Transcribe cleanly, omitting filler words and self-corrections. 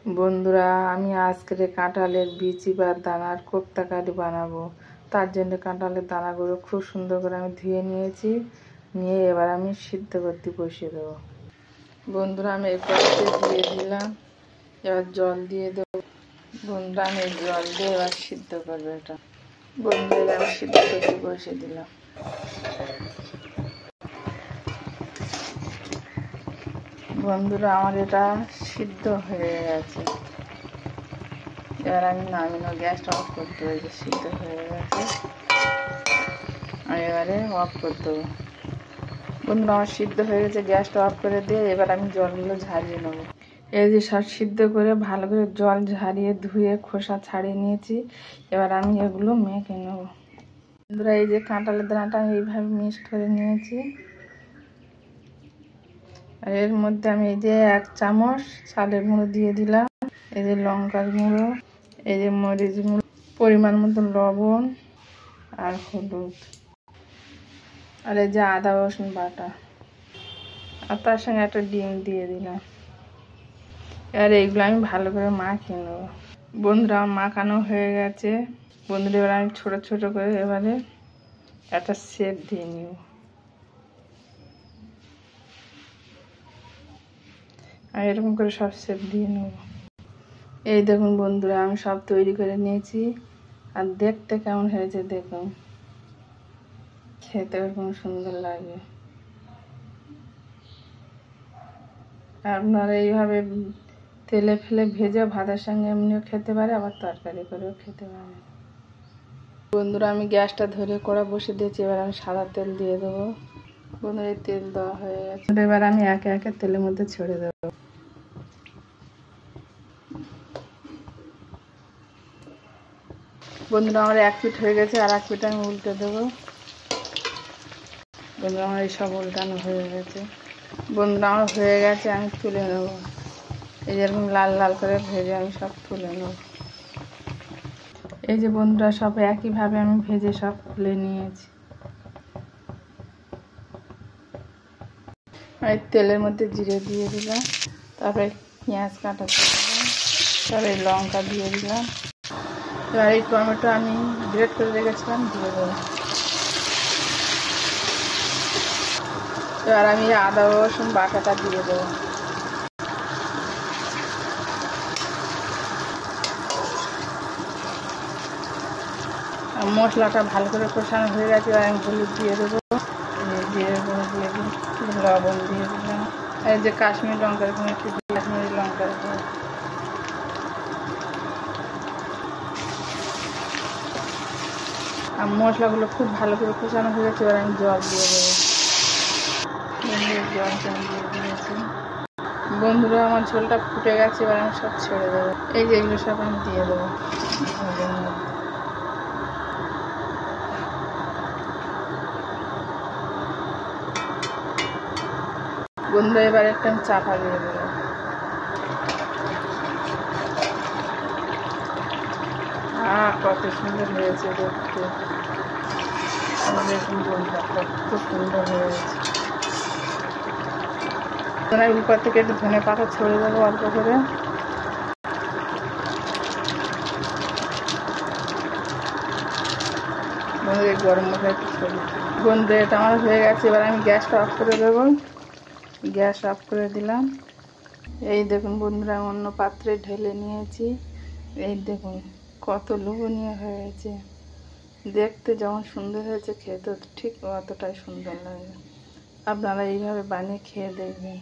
বন্ধুরা, আমি আজকে কাঁঠালের বিচি বা দানার কোপ্তা কারি বানাবো। তার জন্য কাঁঠালের দানাগুলো খুব সুন্দর করে আমি ধুয়ে নিয়েছি। নিয়ে এবার আমি সিদ্ধ করতে বসিয়ে দেবো। বন্ধুরা, আমি এই কড়াইতে দিয়ে দিলাম, এবার জল দিয়ে দেবো। বন্ধুরা, আমি জল দিয়ে এবার সিদ্ধ করবো এটা। বন্ধুরা, আমি সিদ্ধ করতে বসিয়ে দিলাম। বন্ধুরা, আমার এটা সিদ্ধ হয়ে গেছে। এবার আমি নামিয়ে গ্যাসটা অফ করতে হয়েছে, সিদ্ধ হয়ে গেছে। আমি এবারে অফ করে দেবো। বন্ধুরা, আমার সিদ্ধ হয়ে গেছে, গ্যাসটা অফ করে দিয়ে এবার আমি জলগুলো ঝারিয়ে নেবো। এই যে সব সিদ্ধ করে ভালো করে জল ঝারিয়ে ধুয়ে খোসা ছাড়িয়ে নিয়েছি। এবার আমি এগুলো মেখে নেবো। বন্ধুরা, এই যে কাঁঠালের দানাটা এইভাবে মিক্সড করে নিয়েছি। আর এর মধ্যে আমি এই যে 1 চামচ চালের গুঁড়ো দিয়ে দিলাম, এই যে লঙ্কার গুঁড়ো, এই যে মরিচ গুঁড়ো, পরিমাণ মতো লবণ আর হলুদ, আর এই যে আদা রসুন বাটা, আর তার সঙ্গে একটা ডিম দিয়ে দিলাম। এবার এইগুলো আমি ভালো করে মাখিয়ে নেবো। বন্ধুরা, আমার মাখানো হয়ে গেছে। বন্ধুরা, এবার আমি ছোট ছোট করে এবারে একটা শেপ দিয়ে নিব। আমি এরকম করে সব শেপ দিয়ে নেব। এই দেখুন বন্ধুরা, আমি সব তৈরি করে নিয়েছি। আর দেখতে কেমন হয়েছে দেখুন, খেতে এরকম সুন্দর লাগে। আপনারা এইভাবে তেলে ফেলে ভেজে ভাতের সঙ্গে এমনিও খেতে পারে, আবার তরকারি করেও খেতে পারে। বন্ধুরা, আমি গ্যাসটা ধরে কড়া বসে দিয়েছি। এবার আমি সাদা তেল দিয়ে দেবো। বন্ধুরা, এই তেল দেওয়া হয়ে গেছে। এবার আমি একে একে তেলের মধ্যে ছেড়ে দেবো। বন্ধুরা, আমার 1 পিঠ হয়ে গেছে, আর 1 পিঠ আমি উল্টে দেবো। বন্ধুরা, আমার এইসব উল্টানো হয়ে গেছে। বন্ধুরা, আমার হয়ে গেছে, আমি তুলে নেব। এই যেরকম লাল লাল করে ভেজে আমি সব তুলে নেব। এই যে বন্ধুরা, সব একইভাবে আমি ভেজে সব তুলে নিয়েছি। এই তেলের মধ্যে জিরে দিয়ে দিলাম, তারপরে পেঁয়াজ কাটা দিয়ে দিলাম, তারপরে লঙ্কা দিয়ে দিলাম। এবার এই টমেটো আমি গ্রেট করে রেখেছিলাম দিয়ে দেবো। এবার আমি আদা রসুন বাটাটা দিয়ে দেবো। মশলাটা ভালো করে কষানো হয়ে গেছে। এবার আমি হলুদ দিয়ে দেবো, জিরে গুঁড়ো দিয়ে দিই, লবণ দিয়ে দিলাম, এই যে কাশ্মীরি লঙ্কার গুঁড়ো একটু, কাশ্মীরি লঙ্কার গুঁড়ো। আর মশলাগুলো খুব ভালো করে কষানো হয়ে গেছে। এবার আমি জল দিয়ে দেবো। জলটা আমি দিয়ে দিয়েছি। বন্ধুরা, আমার ঝোলটা ফুটে গেছে। এবার আমি সব ছেড়ে দেবো। এই যে এগুলো সব আমি দিয়ে দেবো ঝোলের মধ্যে। বন্ধুরা, এবার একটা আমি চাপা দিয়ে দেবো। কত সুন্দর হয়েছে দেখতে। দেখুন ঝোলটা কত সুন্দর হয়েছে। উপর থেকে একটু ধনে পাতা ছড়িয়ে দেবো অল্প করে। বন্ধুরা, গরম মশলা একটু ছড়িয়ে। বন্ধুরা, এটা আমার হয়ে গেছে। এবার আমি গ্যাসটা অফ করে দেবো। গ্যাস অফ করে দিলাম। এই দেখুন বন্ধুরা, অন্য পাত্রে ঢেলে নিয়েছি। এই দেখুন কত লোভনীয় হয়েছে। দেখতে যেমন সুন্দর হয়েছে, খেতে ঠিক অতটাই সুন্দর লাগে। আপনারা এইভাবে বানিয়ে খেয়ে দেখবেন।